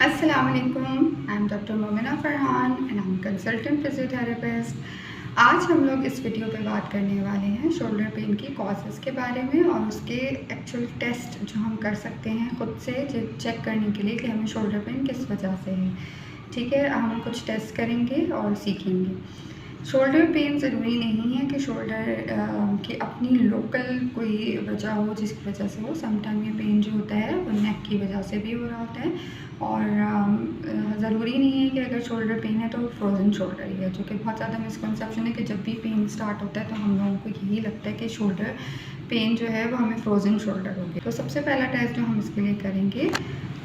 अस्सलाम वालेकुम, I am doctor Momina Farhan and I am consultant physiotherapist. आज हम लोग इस वीडियो पे बात करने वाले हैं शोल्डर पेन की कॉजेज़ के बारे में और उसके एक्चुअल टेस्ट जो हम कर सकते हैं खुद से चेक करने के लिए कि हमें शोल्डर पेन किस वजह से है। ठीक है, हम कुछ टेस्ट करेंगे और सीखेंगे। शोल्डर पेन ज़रूरी नहीं है कि शोल्डर की अपनी लोकल कोई वजह हो जिसकी वजह से हो। समटाइम ये पेन जो होता है वो नेक की वजह से भी हो रहा होता है और ज़रूरी नहीं है कि अगर शोल्डर पेन है तो वो फ्रोज़न शोल्डर ही है, जो कि बहुत ज़्यादा मिसकंसेप्शन है कि जब भी पेन स्टार्ट होता है तो हम लोगों को यही लगता है कि शोल्डर पेन जो है वो हमें फ्रोज़न शोल्डर हो गया। तो सबसे पहला टेस्ट जो हम इसके लिए करेंगे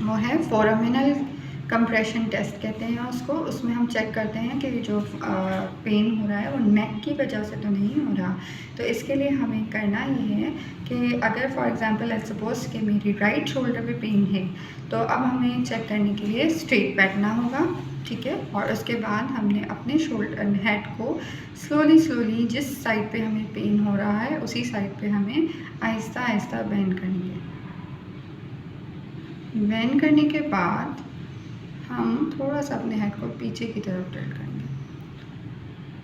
वो है फोरामिनल कंप्रेशन टेस्ट कहते हैं उसको। उसमें हम चेक करते हैं कि जो पेन हो रहा है वो नेक की वजह से तो नहीं हो रहा। तो इसके लिए हमें करना ये है कि अगर फॉर एग्जांपल लेट्स सपोज कि मेरी राइट शोल्डर पे पेन है तो अब हमें चेक करने के लिए स्ट्रेट बैठना होगा। ठीक है, और उसके बाद हमने अपने शोल्डर हेड को स्लोली जिस साइड पे हमें पेन हो रहा है उसी साइड पे हमें आहिस्ता आहिस्ता बेंड करेंगे। बेंड करने के बाद हम थोड़ा सा अपने हेड को पीछे की तरफ टिल्ट करेंगे।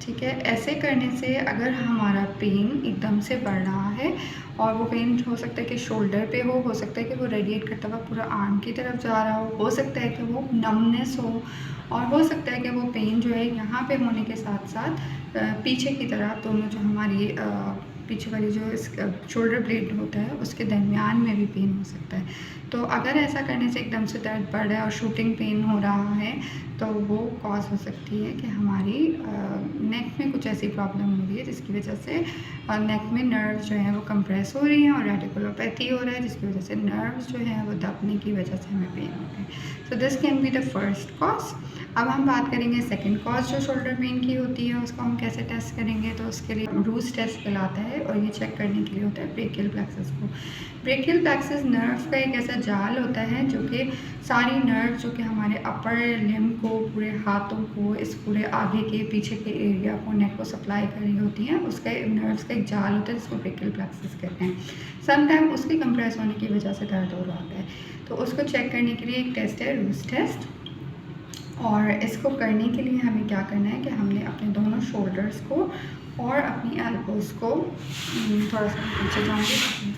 ठीक है, ऐसे करने से अगर हमारा पेन एकदम से बढ़ रहा है और वो पेन हो सकता है कि शोल्डर पे हो सकता है कि वो रेडिएट करता हुआ पूरा आर्म की तरफ जा रहा हो सकता है कि वो नमनेस हो और हो सकता है कि वो पेन जो है यहाँ पे होने के साथ साथ पीछे की तरफ दोनों जो हमारी पीछे वाली जो शोल्डर ब्लेड होता है उसके दरमियान में भी पेन हो सकता है। तो अगर ऐसा करने से एकदम से दर्द बढ़ रहा है और शूटिंग पेन हो रहा है तो वो कॉज हो सकती है कि हमारी नेक में कुछ ऐसी प्रॉब्लम हो रही है जिसकी वजह से नेक में नर्व्स जो हैं वो कंप्रेस हो रही हैं और रेटिकुलोपैथी हो रहा है जिसकी वजह से नर्व्स जो हैं वो दबने की वजह से हमें पेन हो रहा है। So this can be the first cause. अब हम बात करेंगे सेकंड कॉज जो शोल्डर पेन की होती है उसको हम कैसे टेस्ट करेंगे। तो उसके लिए रूज टेस्ट कहलाता है और ये चेक करने के लिए होता है ब्रेकियल प्लेक्सस को। ब्रेकियल प्लेक्सस नर्व का एक ऐसा जाल होता है जो कि सारी नर्व जो कि हमारे अपर लिम्ब को, पूरे हाथों को, इस पूरे आगे के पीछे के एरिया को, नेक को सप्लाई कर रही होती हैं। उसका नर्व्स का एक जाल होता है जिसको ब्रेकियल प्लेक्सस कहते हैं। समटाइम उसके कंप्रेस होने की वजह से दर्द हो रहा होता है। तो उसको चेक करने के लिए एक टेस्ट है रूज टेस्ट। और इसको करने के लिए हमें क्या करना है कि हमने अपने दोनों शोल्डर्स को और अपनी एल्बोज़ को थोड़ा सा पीछे जाएंगे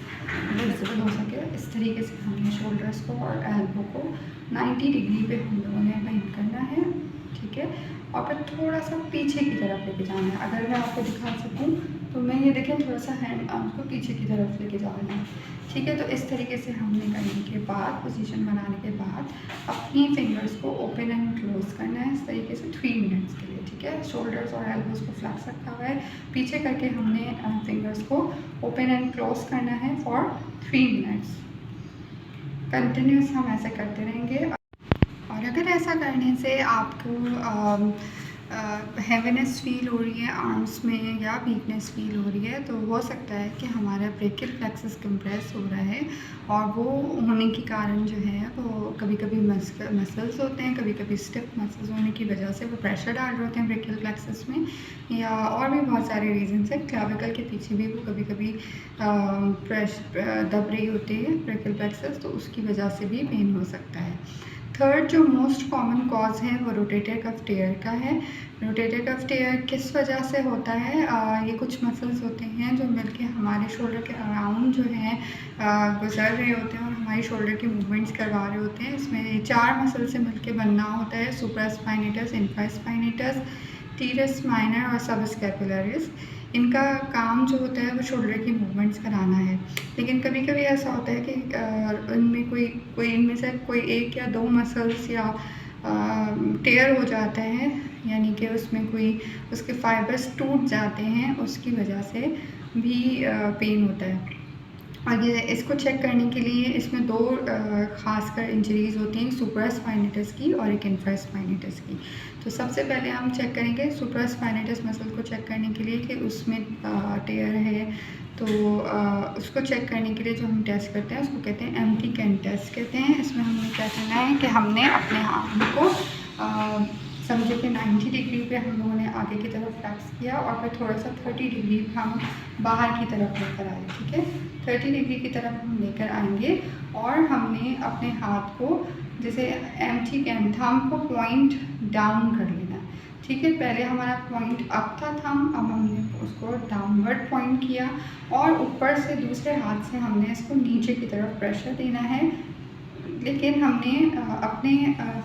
विजिबल हो सके इस तरीके से हमने शोल्डर्स को और एल्बो को 90 डिग्री पे हम लोगों ने बेंड करना है। ठीक है, और फिर थोड़ा सा पीछे की तरफ लेके जाना है। अगर मैं आपको दिखा सकूं तो मैं ये देखें थोड़ा सा हैंड आर्म को पीछे की तरफ लेके जा रहा है। ठीक है, तो इस तरीके से हमने करने के बाद पोजीशन बनाने के बाद अपनी फिंगर्स को ओपन एंड क्लोज करना है इस तरीके से 3 मिनट्स के लिए। ठीक है, शोल्डर्स और एल्बोज़ को फ्लैक्स रखा हुआ है, पीछे करके हमने फिंगर्स को ओपन एंड क्लोज करना है फॉर 3 मिनट्स। कंटिन्यूस हम ऐसे करते रहेंगे। और अगर ऐसा करने से आपको हैवीनेस फील हो रही है आर्म्स में या वीकनेस फील हो रही है तो हो सकता है कि हमारा ब्रेकियल प्लेक्सस कंप्रेस हो रहा है और वो होने के कारण जो है वो कभी कभी मसल्स होते हैं, कभी कभी स्टिफ मसल्स होने की वजह से वो प्रेशर डाल रहे होते हैं ब्रेकियल प्लेक्सस में, या और भी बहुत सारे रीजंस हैं। क्लाविकल के पीछे भी वो कभी कभी दब रही होती है ब्रेकियल प्लेक्सस, तो उसकी वजह से भी पेन हो सकता है। थर्ड जो मोस्ट कॉमन कॉज है वो रोटेटर कफ टेयर का है। रोटेटर कफ टेयर किस वजह से होता है? ये कुछ मसल्स होते हैं जो मिलके हमारे शोल्डर के अराउंड जो है गुजर रहे होते हैं और हमारी शोल्डर की मूवमेंट्स करवा रहे होते हैं। इसमें 4 मसल से मिलके बनना होता है, सुप्रास्पाइनेटस, इन्फ्रास्पाइनेटस, टीरस माइनर और सबस्कैपुलरिस। इनका काम जो होता है वो शोल्डर की मूवमेंट्स कराना है। लेकिन कभी कभी ऐसा होता है कि इनमें कोई इनमें से कोई एक या 2 मसल्स या टेयर हो जाते हैं, यानी कि उसमें कोई उसके फाइबर्स टूट जाते हैं, उसकी वजह से भी पेन होता है। और ये इसको चेक करने के लिए इसमें 2 खासकर इंजरीज़ होती हैं, सुप्रास्पाइनेटस की और एक इन्फ्रास्पाइनेटस की। तो सबसे पहले हम चेक करेंगे सुप्रास्पाइनेटस मसल को चेक करने के लिए कि उसमें टेयर है। तो उसको चेक करने के लिए जो हम टेस्ट करते हैं उसको कहते हैं एम्प्टी कैन टेस्ट कहते हैं। इसमें हमने क्या करना है कि हमने अपने आर्म को समझे कि 90 डिग्री पे हम लोगों ने आगे की तरफ फ्लैक्स किया और फिर थोड़ा सा 30 डिग्री हम बाहर की तरफ लेकर आए। ठीक है, 30 डिग्री की तरफ हम लेकर आएंगे और हमने अपने हाथ को जैसे ठीक है, थंब को पॉइंट डाउन कर लेना, ठीक है। पहले हमारा पॉइंट अप था थंब, अब हमने उसको डाउनवर्ड पॉइंट किया और ऊपर से दूसरे हाथ से हमने इसको नीचे की तरफ प्रेशर देना है, लेकिन हमने अपने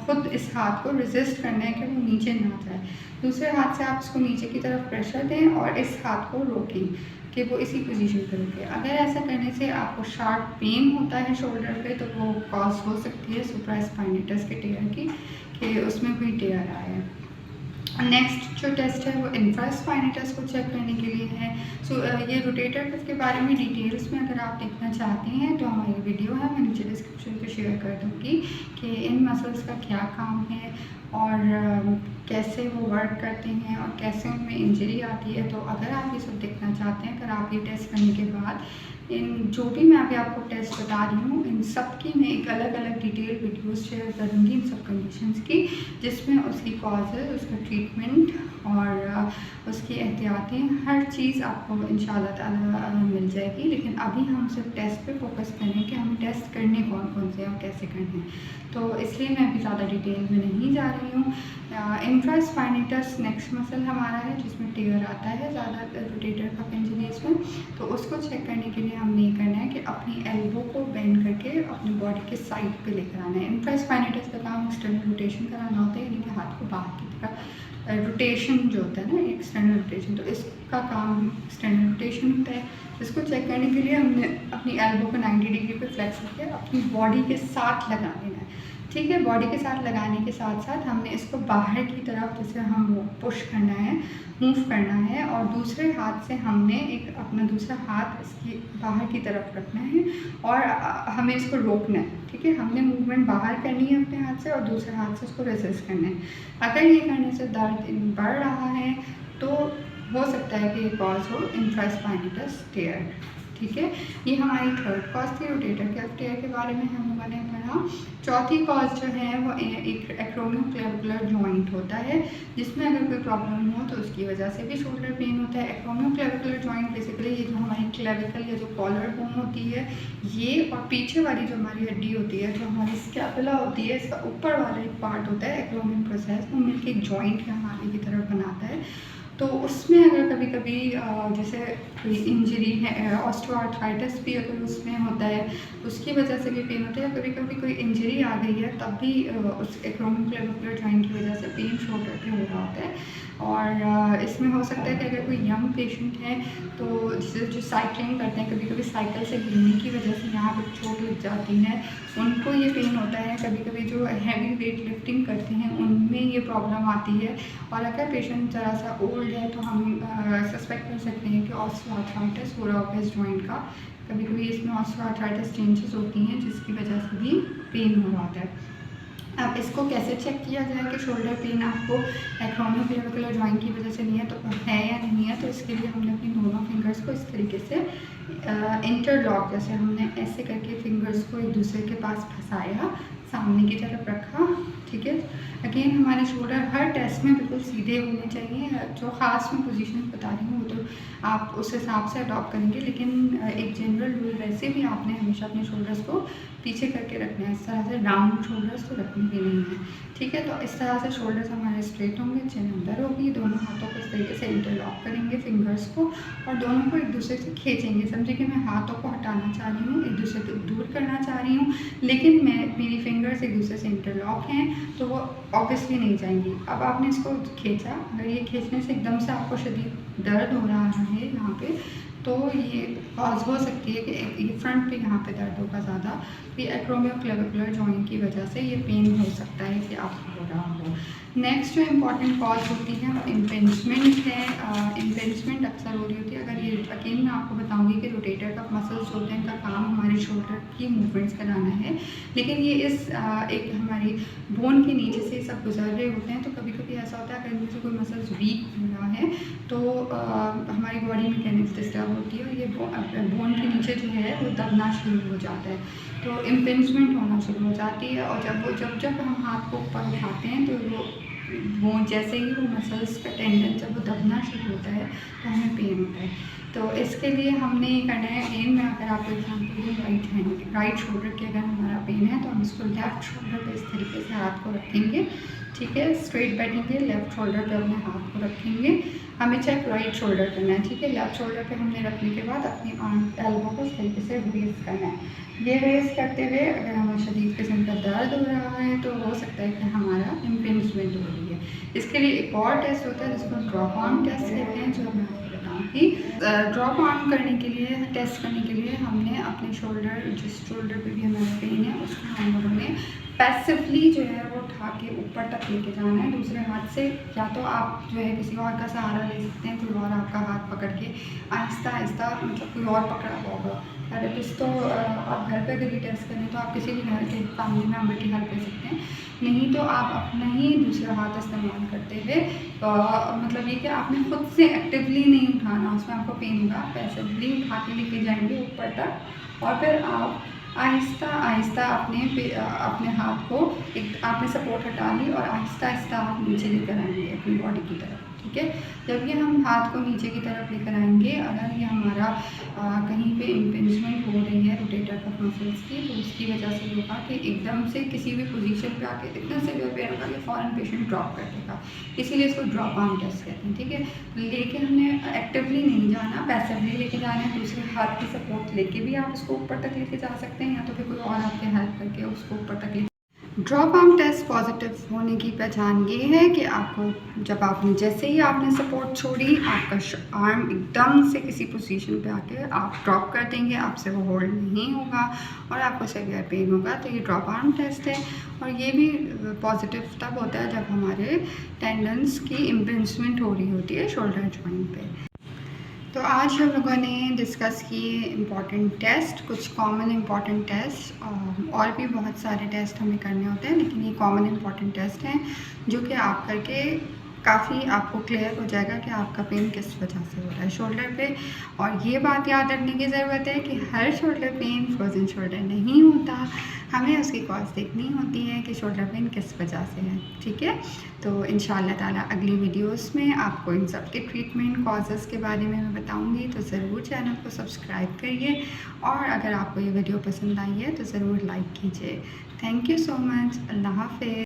खुद इस हाथ को रेजिस्ट करना है कि वो नीचे ना जाए। दूसरे हाथ से आप इसको नीचे की तरफ प्रेशर दें और इस हाथ को रोकें कि वो इसी पोजीशन पर रुके। अगर ऐसा करने से आपको शार्प पेन होता है शोल्डर पे तो वो कॉज हो सकती है सुप्रास्पाइनेटस के टेयर की, कि उसमें कोई टेयर आया है। नेक्स्ट जो टेस्ट है वो इंफ्रास्पाइनेटस को चेक करने के लिए है। ये रोटेटर कफ के बारे में डिटेल्स में अगर आप देखना चाहते हैं तो हमारी वीडियो है, मैं नीचे डिस्क्रिप्शन पे शेयर कर दूँगी कि इन मसल्स का क्या काम है और कैसे वो वर्क करते हैं और कैसे उनमें इंजरी आती है। तो अगर आप ये सब देखना चाहते हैं, अगर आप ये टेस्ट करने के बाद इन जो भी मैं अभी आपको टेस्ट बता रही हूँ, इन सब की मैं एक अलग अलग डिटेल वीडियोस शेयर करूँगी इन सब कंडीशंस की, जिसमें उसकी कॉजेज़, उसका ट्रीटमेंट और उसकी एहतियातें, हर चीज़ आपको इंशाल्लाह ताला मिल जाएगी। लेकिन अभी हम सिर्फ टेस्ट पे फोकस करें कि हमें टेस्ट करने कौन कौन से और कैसे करने हैं, तो इसलिए मैं अभी ज़्यादा डिटेल में नहीं जा रही हूँ। इंफ्रास्पाइनेटस नेक्स्ट मसल हमारा है जिसमें टेयर आता है ज़्यादा रोटेटर कफ इंजरीज में, तो उसको चेक करने के लिए हमने ये करना है कि अपनी एल्बो को बेंड करके अपनी बॉडी के साइड पे लेकर आना है। इंफ्रास्पाइनेटस का काम एक्सटर्नल रोटेशन कराना होता है, यानी कि हाथ को बाहर की तरफ रोटेशन जो होता है ना, एक्सटर्नल रोटेशन, तो इसका काम एक्सटर्नल रोटेशन होता है। इसको चेक करने के लिए हमने अपनी एल्बो को 90 डिग्री पे फ्लेक्स करके अपनी बॉडी के साथ लगा देना है, ठीक है। बॉडी के साथ लगाने के साथ साथ हमने इसको बाहर की तरफ, जैसे हम वो पुश करना है, मूव करना है, और दूसरे हाथ से हमने एक अपना दूसरा हाथ इसकी बाहर की तरफ रखना है और हमें इसको रोकना है, ठीक है। हमने मूवमेंट बाहर करनी है अपने हाथ से और दूसरे हाथ से इसको रेसिस्ट करना है। अगर ये करने से दर्द बढ़ रहा है तो हो सकता है कि ये कॉज हो इंफ्रास्पाइनेटस टेयर, ठीक है। ये हमारी थर्ड कॉज थी रोटेटर कफ टेयर के बारे में हम लोगों ने पढ़ा। चौथी कॉज जो है वो एक एक्रोमियोक्लेविकुलर जॉइंट होता है, जिसमें अगर कोई प्रॉब्लम हो तो उसकी वजह से भी शोल्डर पेन होता है। एक्रोमियोक्लेविकुलर जॉइंट बेसिकली ये जो हमारी क्लेविकल या जो कॉलर बोन होती है ये, और पीछे वाली जो हमारी हड्डी होती है, जो हमारी स्कैपुला होती है, इसका ऊपर वाला एक पार्ट होता है एक्रोमियन प्रोसेस, वो मिलकर एक जॉइंट यहाँ आगे की तरफ बनाता है। तो उसमें अगर कभी कभी जैसे कोई इंजरी है, ऑस्टियोआर्थराइटिस भी अगर उसमें होता है, उसकी वजह से भी पेन होता है। कभी कभी कोई इंजरी आ गई है तब भी उस एक्रोमियोक्लेविकुलर जॉइंट की वजह से पेन शोल्डर पे हो रहा होता है। और इसमें हो सकता है कि अगर कोई यंग पेशेंट है तो जैसे जो साइकिलिंग करते हैं, कभी कभी साइकिल से गिरने की वजह से यहाँ पर चोट लग जाती है, उनको ये पेन होता है। कभी कभी जो हैवी वेट लिफ्टिंग करते हैं उनमें ये प्रॉब्लम आती है। और अगर पेशेंट ज़रा सा ओल्ड है तो हम सस्पेक्ट कर सकते हैं कि ऑस्टियोआर्थराइटिस हो रहा होगा इस जॉइंट का। कभी कभी इसमें ऑस्टियोआर्थराइटिस चेंजेस होती हैं जिसकी वजह से भी पेन हो रहा होता है। अब इसको कैसे चेक किया जाए कि शोल्डर पेन आपको एक्रोमियोक्लेविकुलर जॉइंट की वजह से नहीं है तो है या नहीं है, तो इसके लिए हमने अपनी दोनों फिंगर्स को इस तरीके से इंटरलॉक, जैसे हमने ऐसे करके फिंगर्स को एक दूसरे के पास फंसाया, सामने की तरफ रखा, ठीक है। अगेन हमारे शोल्डर हर टेस्ट में बिल्कुल सीधे होने चाहिए। जो ख़ास मैं पोजीशन बता रही हूँ वो तो आप उस हिसाब से अडॉप्ट करेंगे, लेकिन एक जनरल रूल वैसे भी आपने हमेशा अपने शोल्डर्स को पीछे करके रखना है। इस तरह से राउंड शोल्डर्स तो रखने भी नहीं है, ठीक है। तो इस तरह से शोल्डर्स हमारे स्ट्रेट होंगे, चिन अंदर होगी, दोनों हाथों को इस तरीके से इंटरलॉक करेंगे फिंगर्स को और दोनों को एक दूसरे से खींचेंगे। समझिए कि मैं हाथों को हटाना चाह रही हूँ, एक दूसरे को दूर करना चाह रही हूँ, लेकिन मेरी फिंगर्स एक दूसरे से इंटरलॉक हैं तो वो ऑब्वियसली नहीं जाएंगी। अब आपने इसको खींचा, अगर ये खींचने से एकदम से आपको शदीद दर्द हो रहा है यहाँ पे, तो ये कॉज हो सकती है कि ये फ्रंट पे यहाँ पे दर्द होगा ज़्यादा, तो ये एक्रोमियोक्लेविकुलर जॉइंट की वजह से ये पेन हो सकता है कि आपको हो रहा हो। नेक्स्ट जो इम्पॉर्टेंट कॉज होती है वो इम्पेंचमेंट है। इम्पेंचमेंट अक्सर हो रही होती है। अगर ये अगेन मैं आपको बताऊंगी कि रोटेटर कफ मसल्स जो होते हैं इनका काम हमारे शोल्डर की मूवमेंट्स कराना है, लेकिन ये इस एक हमारी बोन के नीचे से सब गुजर रहे होते हैं, तो कभी कभी ऐसा होता है अगर इनमें से कोई मसल्स वीक हो रहा है तो हमारी बॉडी मैकेनिक्स डिस्टर्ब होती है और ये बोन के नीचे जो है वो दबना शुरू हो जाता है, तो इम्पेंचमेंट होना शुरू हो जाती है। और जब हम हाथ को ऊपर उठाते हैं तो वो वो जैसे ही वो मसल्स का टेंडन जब वो दबना शुरू होता है तो हमें पेन होता है। तो इसके लिए हमने ये करना है, अगेन मैं अगर आपको एग्जांपल दूँ राइट हैंड, राइट शोल्डर के अगर हमारा पेन है तो हम इसको लेफ़्ट शोल्डर पे इस तरीके से हाथ को रखेंगे, ठीक है, स्ट्रेट बैठेंगे, लेफ़्ट शोल्डर पे अपने हाथ को रखेंगे। हमें चेक राइट शोल्डर करना है, ठीक है। लेफ़्ट शोल्डर पे हमने रखने के बाद अपनी एल्बो को इस तरीके से रेज़ करना है। ये रेज़ करते हुए अगर हमें शदीद किस्म का दर्द हो रहा है तो हो सकता है कि हमारा इम्पिंजमेंट हो रही है। इसके लिए एक और टेस्ट होता है जिसको ड्रॉप आर्म टेस्ट कहते हैं, जो मैं आपको बताऊँगी। ड्रॉप आर्म करने के लिए, टेस्ट करने के लिए हमने अपने शोल्डर, जिस शोल्डर पे भी हमारा पेन है उसको हम लोगों ने पैसिवली जो है वो उठा के ऊपर तक लेके जाना है दूसरे हाथ से। या तो आप जो है किसी और का सहारा ले सकते हैं, कोई और आपका हाथ पकड़ के आहिस्ता आहिस्ता, मतलब कोई और पकड़ा होगा थेरेपिस्ट, तो आप घर पे अगर ये टेस्ट करें तो आप किसी भी घर के फैमिली मेम्बर की हेल्प ले सकते हैं। नहीं तो आप अपना ही दूसरा हाथ इस्तेमाल करते हुए मतलब ये कि आपने खुद से एक्टिवली नहीं उठाना, उसमें आपको पेन होगा, आप पैसिवली उठा के लेके जाएंगे ऊपर तक और फिर आप आहिस्ता आहिस्ता अपने हाथ को एक आपने सपोर्ट हटा ली और आहिस्ता आहिस्ता आप नीचे लेकर आएंगे अपनी बॉडी की तरफ, ठीक है। जब ये हम हाथ को नीचे की तरफ लेकर आएंगे, अगर ये हमारा कहीं पे इम्पिंजमेंट हो रही है रोटेटर कफ मसल्स की, तो उसकी वजह से होगा कि एकदम से किसी भी पोजीशन पे आके इतना सीवियर पेन होगा कि फ़ौरन पेशेंट ड्रॉप कर देगा। इसीलिए इसको ड्रॉप आर्म टेस्ट कहते हैं, ठीक है। लेकिन हमने एक्टिवली नहीं जाना, पैसिवली लेके जाना है, दूसरे हाथ की सपोर्ट लेके भी आप उसको ऊपर तक लेके जा सकते हैं, या तो फिर कोई और आपके हेल्प करके उसको ऊपर तक ले। ड्रॉप आर्म टेस्ट पॉजिटिव होने की पहचान ये है कि आपको जब आपने जैसे ही आपने सपोर्ट छोड़ी, आपका आर्म एकदम से किसी पोजीशन पे आके आप ड्रॉप कर देंगे, आपसे वो होल्ड नहीं होगा और आपको सीवियर पेन होगा। तो ये ड्रॉप आर्म टेस्ट है और ये भी पॉजिटिव तब होता है जब हमारे टेंडन्स की इम्पिंजमेंट हो रही होती है शोल्डर जॉइंट पे। तो आज हम लोगों ने डिस्कस किए इम्पॉर्टेंट टेस्ट, कुछ कॉमन इम्पॉर्टेंट टेस्ट, और भी बहुत सारे टेस्ट हमें करने होते हैं, लेकिन ये कॉमन इम्पॉर्टेंट टेस्ट हैं जो कि आप करके काफ़ी आपको क्लियर हो जाएगा कि आपका पेन किस वजह से हो रहा है शोल्डर पे। और ये बात याद रखने की ज़रूरत है कि हर शोल्डर पेन फ्रोजन शोल्डर नहीं होता, हमें उसकी कॉज देखनी होती है कि शोल्डर पेन किस वजह से है, ठीक है। तो इंशाल्लाह ताला अगली वीडियोस में आपको इन सब के ट्रीटमेंट कॉजेज़ के बारे में मैं बताऊंगी, तो ज़रूर चैनल को सब्सक्राइब करिए और अगर आपको ये वीडियो पसंद आई है तो ज़रूर लाइक कीजिए। Thank you so much. अल्लाह हाफ़िज़।